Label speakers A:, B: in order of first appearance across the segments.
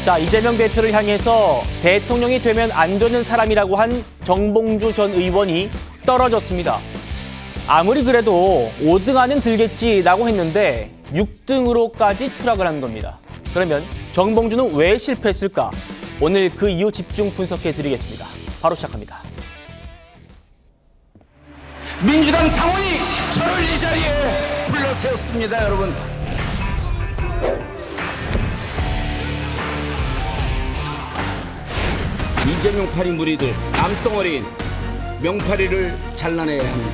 A: 자, 이재명 대표를 향해서 대통령이 되면 안 되는 사람이라고 한 정봉주 전 의원이 떨어졌습니다. 아무리 그래도 5등 안은 들겠지라고 했는데 6등으로까지 추락을 한 겁니다. 그러면 정봉주는 왜 실패했을까? 오늘 그 이유 집중 분석해 드리겠습니다. 바로 시작합니다.
B: 민주당 당원이 저를 이 자리에 불러세웠습니다, 여러분. 이재명 파리 무리들 암덩어리인 명파리를 잘라내야 합니다.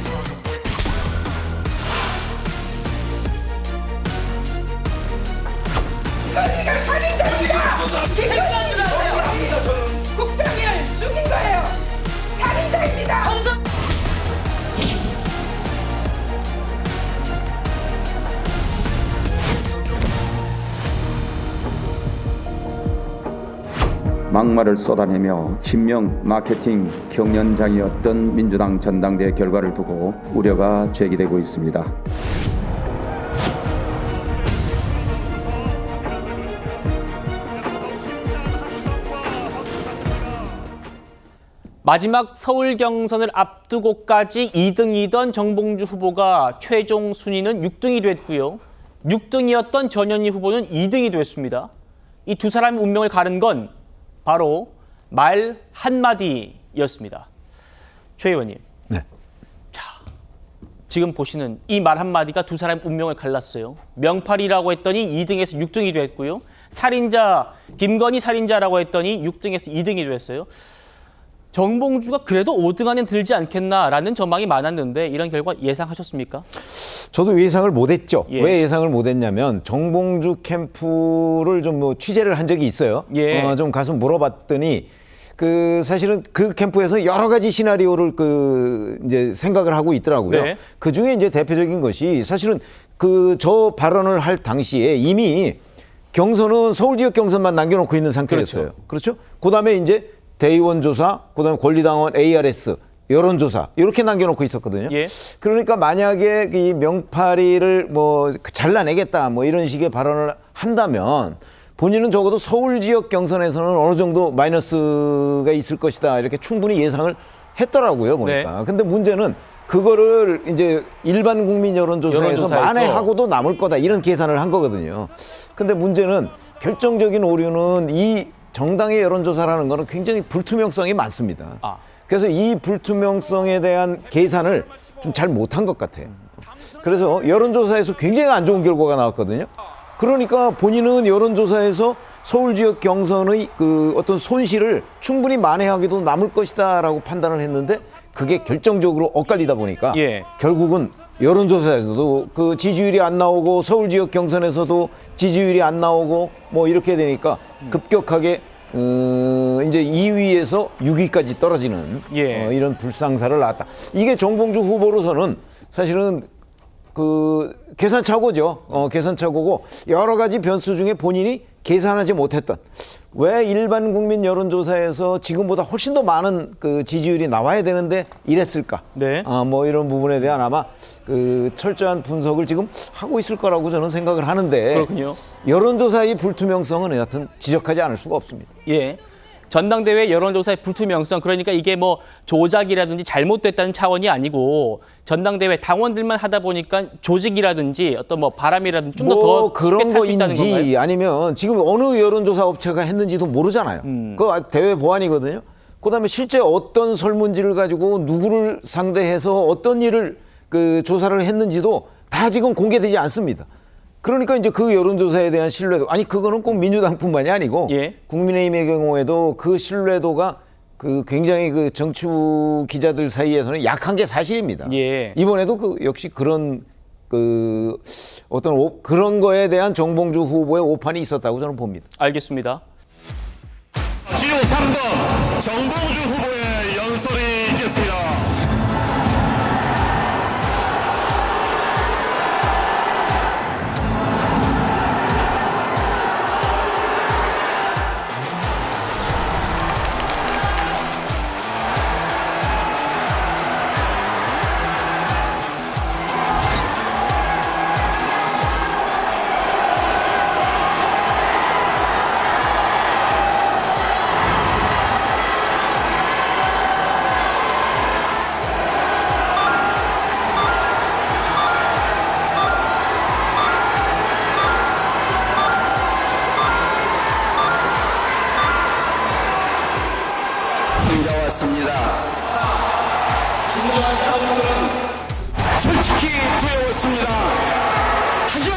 C: 저희가 살인자입니다. 국장을 죽인 거예요. 살인자입니다.
D: 막말을 쏟아내며 친명 마케팅 경연장이었던 민주당 전당대 결과를 두고 우려가 제기되고 있습니다.
A: 마지막 서울 경선을 앞두고까지 2등이던 정봉주 후보가 최종 순위는 6등이 됐고요. 6등이었던 전현희 후보는 2등이 됐습니다. 이 두 사람의 운명을 가른 건 바로 말 한마디였습니다. 최 의원님.
E: 네.
A: 자, 지금 보시는 이 말 한마디가 두 사람의 운명을 갈랐어요. 명팔이라고 했더니 2등에서 6등이 됐고요. 살인자, 김건희 살인자라고 했더니 6등에서 2등이 됐어요. 정봉주가 그래도 5등 안에 들지 않겠나라는 전망이 많았는데 이런 결과 예상하셨습니까?
E: 저도 예상을 못했죠.
A: 예.
E: 왜 예상을 못했냐면 정봉주 캠프를 좀 취재를 한 적이 있어요.
A: 예.
E: 좀 가서 물어봤더니 사실은 그 캠프에서 여러 가지 시나리오를 이제 생각을 하고 있더라고요.
A: 네.
E: 그 중에 이제 대표적인 것이 사실은 저 발언을 할 당시에 이미 경선은 서울 지역 경선만 남겨놓고 있는 상태였어요. 그렇죠? 그다음에 이제 대의원 조사, 그다음에 권리당원 ARS, 여론조사 이렇게 남겨놓고 있었거든요.
A: 예.
E: 그러니까 만약에 이 명파리를 잘라내겠다 이런 식의 발언을 한다면 본인은 적어도 서울 지역 경선에서는 어느 정도 마이너스가 있을 것이다 이렇게 충분히 예상을 했더라고요 보니까.
A: 네.
E: 근데 문제는 그거를 이제 일반 국민 여론조사에서 만회하고도 남을 거다 이런 계산을 한 거거든요. 근데 문제는 결정적인 오류는 이 정당의 여론조사라는 거는 굉장히 불투명성이 많습니다. 그래서 이 불투명성에 대한 계산을 좀 잘 못한 것 같아요. 그래서 여론조사에서 굉장히 안 좋은 결과가 나왔거든요. 그러니까 본인은 여론조사에서 서울 지역 경선의 어떤 손실을 충분히 만회하기도 남을 것이다라고 판단을 했는데 그게 결정적으로 엇갈리다 보니까 결국은 여론조사에서도 지지율이 안 나오고 서울 지역 경선에서도 지지율이 안 나오고 이렇게 되니까 급격하게 이제 2위에서 6위까지 떨어지는 이런 불상사를 낳았다. 이게 정봉주 후보로서는 사실은 계산착오죠. 계산착오고 여러 가지 변수 중에 본인이 계산하지 못했던 왜 일반 국민 여론조사에서 지금보다 훨씬 더 많은 지지율이 나와야 되는데 이랬을까?
A: 네.
E: 이런 부분에 대한 아마 철저한 분석을 지금 하고 있을 거라고 저는 생각을 하는데
A: 그렇군요.
E: 여론조사의 불투명성은 여하튼 지적하지 않을 수가 없습니다.
A: 예. 전당대회 여론조사의 불투명성, 그러니까 이게 조작이라든지 잘못됐다는 차원이 아니고 전당대회 당원들만 하다 보니까 조직이라든지 어떤 바람이라든지 좀 더
E: 그런
A: 탈 수 있다는 건가요?
E: 거인지 아니면 지금 어느 여론조사 업체가 했는지도 모르잖아요. 그거 대외 보안이거든요. 그다음에 실제 어떤 설문지를 가지고 누구를 상대해서 어떤 일을 조사를 했는지도 다 지금 공개되지 않습니다. 그러니까 이제 그 여론조사에 대한 신뢰도 그거는 꼭 민주당뿐만이 아니고 국민의힘의 경우에도 그 신뢰도가 굉장히 정치부 기자들 사이에서는 약한 게 사실입니다. 이번에도 역시 그런 그런 거에 대한 정봉주 후보의 오판이 있었다고 저는 봅니다.
A: 알겠습니다.
F: 기호 3번 정봉주 후보의 연설이 있겠습니다.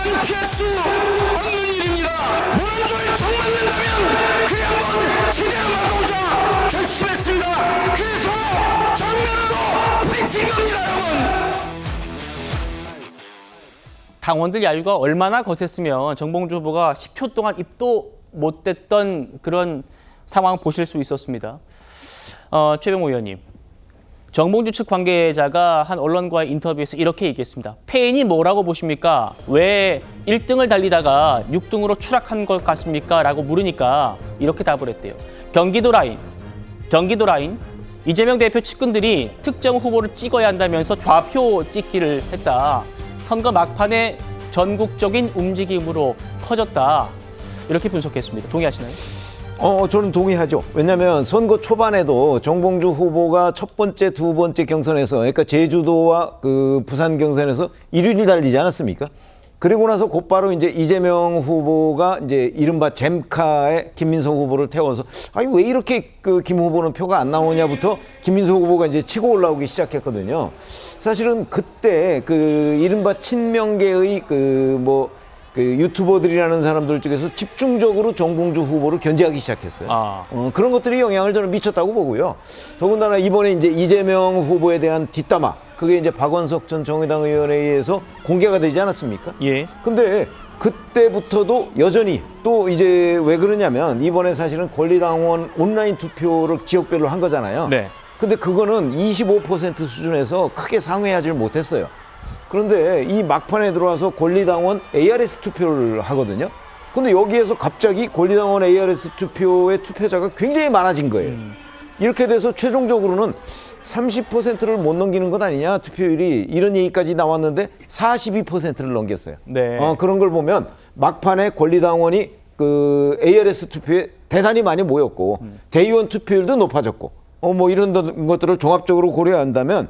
F: 또한 피할 수 없는 일입니다. 오른쪽에 정 맞는다면 그 양반 제대로 막아오자 결심했습니다. 그래서 정면으로 부딪힌 겁니다, 여러분.
A: 당원들 야유가 얼마나 거셌으면 정봉주 후보가 10초 동안 입도 못 댔던 그런 상황 보실 수 있었습니다. 최병호 의원님, 정봉주 측 관계자가 한 언론과의 인터뷰에서 이렇게 얘기했습니다. 패인이 뭐라고 보십니까? 왜 1등을 달리다가 6등으로 추락한 것 같습니까? 라고 물으니까 이렇게 답을 했대요. 경기도 라인. 이재명 대표 측근들이 특정 후보를 찍어야 한다면서 좌표 찍기를 했다. 선거 막판에 전국적인 움직임으로 커졌다. 이렇게 분석했습니다. 동의하시나요?
E: 저는 동의하죠. 왜냐하면 선거 초반에도 정봉주 후보가 첫 번째, 두 번째 경선에서, 그러니까 제주도와 그 부산 경선에서 1위를 달리지 않았습니까? 그리고 나서 곧바로 이제 이재명 후보가 이제 이른바 잼카의 김민석 후보를 태워서 아니 왜 이렇게 그 김 후보는 표가 안 나오냐부터 김민석 후보가 이제 치고 올라오기 시작했거든요. 사실은 그때 그 이른바 친명계의 그 유튜버들이라는 사람들 쪽에서 집중적으로 정봉주 후보를 견제하기 시작했어요. 그런 것들이 영향을 저는 미쳤다고 보고요. 더군다나 이번에 이제 이재명 후보에 대한 뒷담화, 그게 이제 박원석 전 정의당 의원에 의해서 공개가 되지 않았습니까?
A: 예.
E: 근데 그때부터도 여전히 또 이제 왜 그러냐면 이번에 사실은 권리당원 온라인 투표를 지역별로 한 거잖아요.
A: 네.
E: 근데 그거는 25% 수준에서 크게 상회하지 못했어요. 그런데 이 막판에 들어와서 권리당원 ARS 투표를 하거든요. 근데 여기에서 갑자기 권리당원 ARS 투표의 투표자가 굉장히 많아진 거예요. 이렇게 돼서 최종적으로는 30%를 못 넘기는 것 아니냐, 투표율이, 이런 얘기까지 나왔는데 42%를 넘겼어요.
A: 네.
E: 그런 걸 보면 막판에 권리당원이 그 ARS 투표에 대단히 많이 모였고 대의원 투표율도 높아졌고 뭐 이런 것들을 종합적으로 고려한다면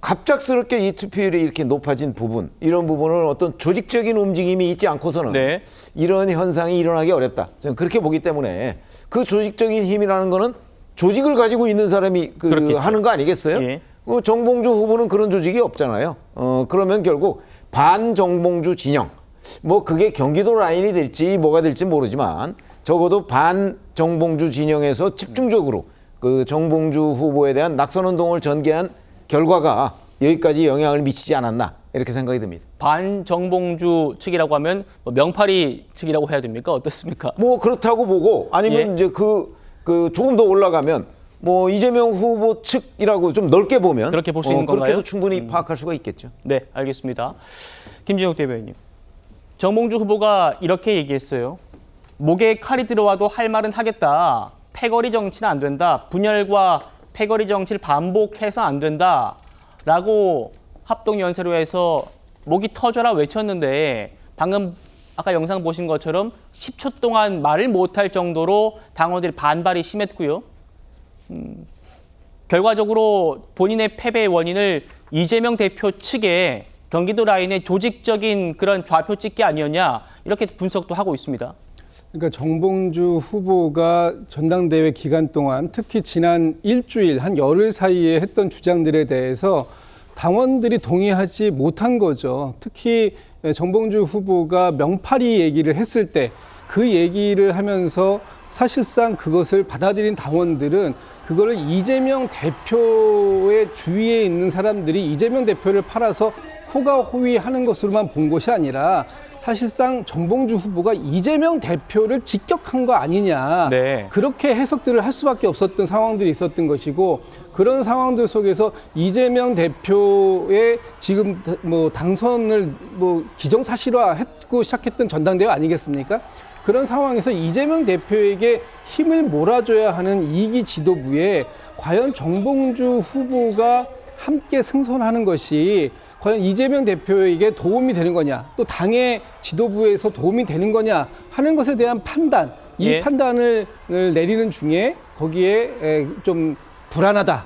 E: 갑작스럽게 이 투표율이 이렇게 높아진 부분, 이런 부분을 어떤 조직적인 움직임이 있지 않고서는
A: 네.
E: 이런 현상이 일어나기 어렵다. 저는 그렇게 보기 때문에 그 조직적인 힘이라는 거는 조직을 가지고 있는 사람이 하는 거 아니겠어요?
A: 예.
E: 정봉주 후보는 그런 조직이 없잖아요. 그러면 결국 반정봉주 진영, 뭐 그게 경기도 라인이 될지 뭐가 될지 모르지만 적어도 반정봉주 진영에서 집중적으로 그 정봉주 후보에 대한 낙선운동을 전개한 결과가 여기까지 영향을 미치지 않았나, 이렇게 생각이 듭니다.
A: 반정봉주 측이라고 하면 뭐 명파리 측이라고 해야 됩니까? 어떻습니까?
E: 뭐 그렇다고 보고, 아니면
A: 예.
E: 이제 그 조금 더 올라가면 뭐 이재명 후보 측이라고 좀 넓게 보면
A: 그렇게 볼 수 있는 건가요?
E: 그렇게도 충분히 파악할 수가 있겠죠.
A: 네, 알겠습니다. 김진욱 대변인님, 정봉주 후보가 이렇게 얘기했어요. 목에 칼이 들어와도 할 말은 하겠다. 패거리 정치는 안 된다. 분열과 패거리 정치를 반복해서 안 된다. 라고 합동연세로에서 목이 터져라 외쳤는데, 방금 아까 영상 보신 것처럼 10초 동안 말을 못할 정도로 당원들이 반발이 심했고요. 결과적으로 본인의 패배의 원인을 이재명 대표 측의 경기도 라인의 조직적인 그런 좌표 찍기 아니었냐, 이렇게 분석도 하고 있습니다.
G: 그러니까 정봉주 후보가 전당대회 기간 동안 특히 지난 일주일 한 열흘 사이에 했던 주장들에 대해서 당원들이 동의하지 못한 거죠. 특히 정봉주 후보가 명파리 얘기를 했을 때 그 얘기를 하면서 사실상 그것을 받아들인 당원들은 그거를 이재명 대표의 주위에 있는 사람들이 이재명 대표를 팔아서 호가호위하는 것으로만 본 것이 아니라 사실상 정봉주 후보가 이재명 대표를 직격한 거 아니냐,
A: 네.
G: 그렇게 해석들을 할 수밖에 없었던 상황들이 있었던 것이고, 그런 상황들 속에서 이재명 대표의 지금 뭐 당선을 뭐 기정사실화했고 시작했던 전당대회 아니겠습니까? 그런 상황에서 이재명 대표에게 힘을 몰아줘야 하는 2기 지도부에 과연 정봉주 후보가 함께 승선하는 것이 과연 이재명 대표에게 도움이 되는 거냐, 또 당의 지도부에서 도움이 되는 거냐 하는 것에 대한 판단, 이
A: 예.
G: 판단을 내리는 중에 거기에 좀 불안하다,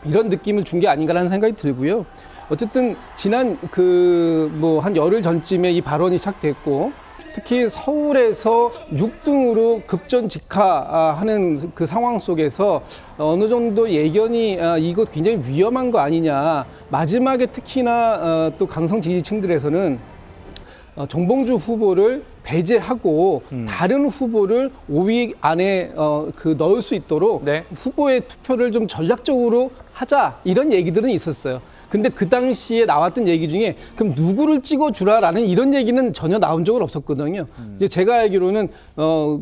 G: 이런 느낌을 준 게 아닌가라는 생각이 들고요. 어쨌든 지난 한 열흘 전쯤에 이 발언이 시작됐고, 특히 서울에서 6등으로 급전직하하는 그 상황 속에서 어느 정도 예견이 이거 굉장히 위험한 거 아니냐. 마지막에 특히나 또 강성 지지층들에서는 정봉주 후보를 배제하고 다른 후보를 5위 안에 넣을 수 있도록
A: 네.
G: 후보의 투표를 좀 전략적으로 하자 이런 얘기들은 있었어요. 근데 그 당시에 나왔던 얘기 중에 그럼 누구를 찍어주라라는 이런 얘기는 전혀 나온 적은 없었거든요. 이제 제가 알기로는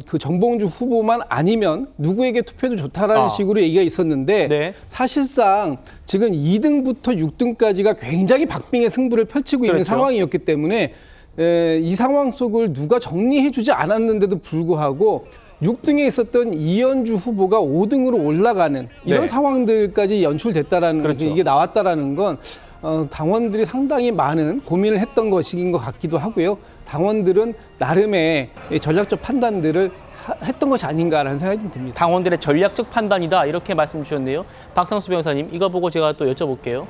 G: 그 정봉주 후보만 아니면 누구에게 투표도 좋다라는 식으로 얘기가 있었는데
A: 네.
G: 사실상 지금 2등부터 6등까지가 굉장히 박빙의 승부를 펼치고 있는
A: 그렇죠.
G: 상황이었기 때문에 이 상황 속을 누가 정리해주지 않았는데도 불구하고 6등에 있었던 이현주 후보가 5등으로 올라가는 이런
A: 네.
G: 상황들까지 연출됐다라는
A: 그렇죠.
G: 이게 나왔다라는 건 당원들이 상당히 많은 고민을 했던 것인 것 같기도 하고요. 당원들은 나름의 전략적 판단들을 했던 것이 아닌가라는 생각이 좀 듭니다.
A: 당원들의 전략적 판단이다 이렇게 말씀 주셨네요. 박상수 변호사님 이거 보고 제가 또 여쭤볼게요.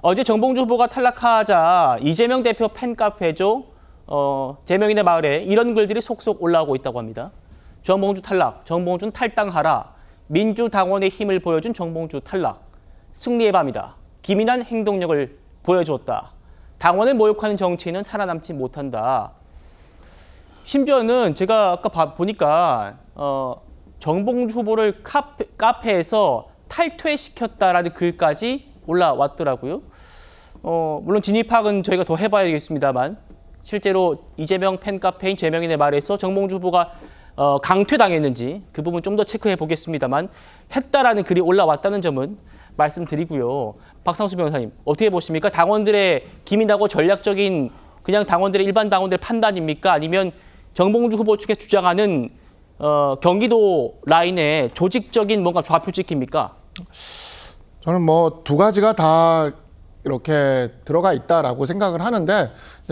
A: 어제 정봉주 후보가 탈락하자 이재명 대표 팬카페죠. 제명인의 마을에 이런 글들이 속속 올라오고 있다고 합니다. 정봉주 탈락, 정봉주는 탈당하라. 민주당원의 힘을 보여준 정봉주 탈락. 승리의 밤이다. 기민한 행동력을 보여줬다. 당원을 모욕하는 정치인은 살아남지 못한다. 심지어는 제가 아까 보니까 정봉주 후보를 카페에서 탈퇴시켰다라는 글까지 올라왔더라고요. 물론 진위 파악은 저희가 더 해봐야겠습니다만 실제로 이재명 팬카페인 제명인의 말에서 정봉주 후보가 강퇴당했는지 그 부분 좀 더 체크해 보겠습니다만 했다라는 글이 올라왔다는 점은 말씀드리고요. 박상수 변호사님 어떻게 보십니까? 당원들의 기민하고 전략적인 그냥 당원들의 일반 당원들의 판단입니까? 아니면 정봉주 후보 측에 주장하는 경기도 라인의 조직적인 뭔가 좌표 찍힙니까?
H: 저는 뭐 두 가지가 다 이렇게 들어가 있다라고 생각을 하는데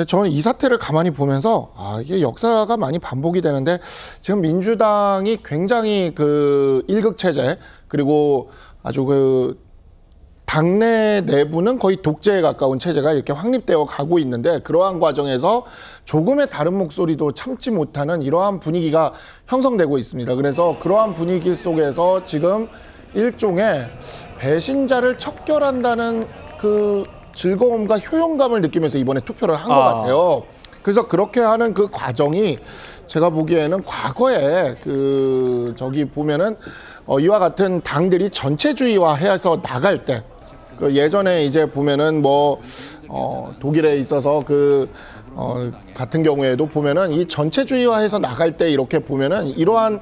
H: 저는 이 사태를 가만히 보면서 이게 역사가 많이 반복이 되는데 지금 민주당이 굉장히 그 일극 체제 그리고 아주 그 당내 내부는 거의 독재에 가까운 체제가 이렇게 확립되어 가고 있는데 그러한 과정에서 조금의 다른 목소리도 참지 못하는 이러한 분위기가 형성되고 있습니다. 그래서 그러한 분위기 속에서 지금 일종의 배신자를 척결한다는 그 즐거움과 효용감을 느끼면서 이번에 투표를 한 것 같아요. 그래서 그렇게 하는 그 과정이 제가 보기에는 과거에 저기 보면은 이와 같은 당들이 전체주의화해서 나갈 때 그 예전에 이제 보면은 뭐 독일에 있어서 같은 경우에도 보면은 이 전체주의화해서 나갈 때 이렇게 보면은 이러한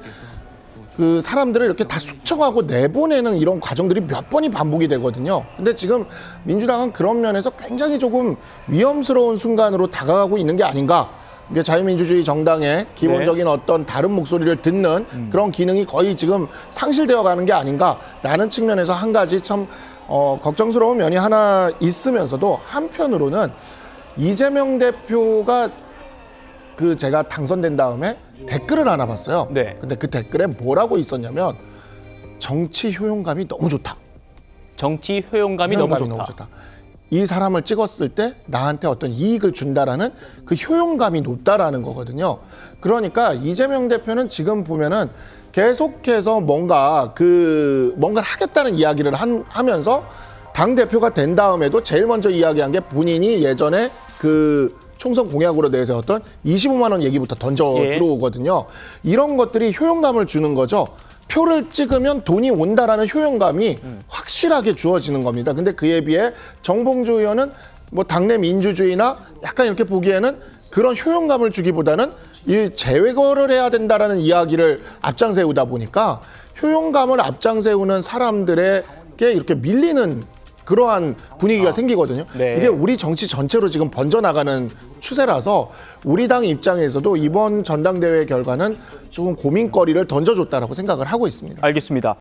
H: 그 사람들을 이렇게 다 숙청하고 내보내는 이런 과정들이 몇 번이 반복이 되거든요. 근데 지금 민주당은 그런 면에서 굉장히 조금 위험스러운 순간으로 다가가고 있는 게 아닌가. 이게 자유민주주의 정당의 기본적인 어떤 다른 목소리를 듣는 그런 기능이 거의 지금 상실되어 가는 게 아닌가라는 측면에서 한 가지 참 걱정스러운 면이 하나 있으면서도 한편으로는 이재명 대표가 제가 당선된 다음에 댓글을 하나 봤어요.
A: 네.
H: 근데 그 댓글에 뭐라고 있었냐면 정치 효용감이 너무 좋다.
A: 정치 효용감이 너무 좋다.
H: 이 사람을 찍었을 때 나한테 어떤 이익을 준다라는 그 효용감이 높다라는 거거든요. 그러니까 이재명 대표는 지금 보면은 계속해서 뭔가를 하겠다는 이야기를 하면서 당 대표가 된 다음에도 제일 먼저 이야기한 게 본인이 예전에 총선 공약으로 내세웠던 25만 원 얘기부터 던져 들어오거든요. 이런 것들이 효용감을 주는 거죠. 표를 찍으면 돈이 온다라는 효용감이 확실하게 주어지는 겁니다. 근데 그에 비해 정봉주 의원은 뭐 당내 민주주의나 약간 이렇게 보기에는 그런 효용감을 주기보다는 이 재외거를 해야 된다라는 이야기를 앞장세우다 보니까 효용감을 앞장세우는 사람들에게 이렇게 밀리는 그러한 분위기가 생기거든요.
A: 네.
H: 이게 우리 정치 전체로 지금 번져나가는 추세라서 우리 당 입장에서도 이번 전당대회 결과는 조금 고민거리를 던져줬다라고 생각을 하고 있습니다.
A: 알겠습니다.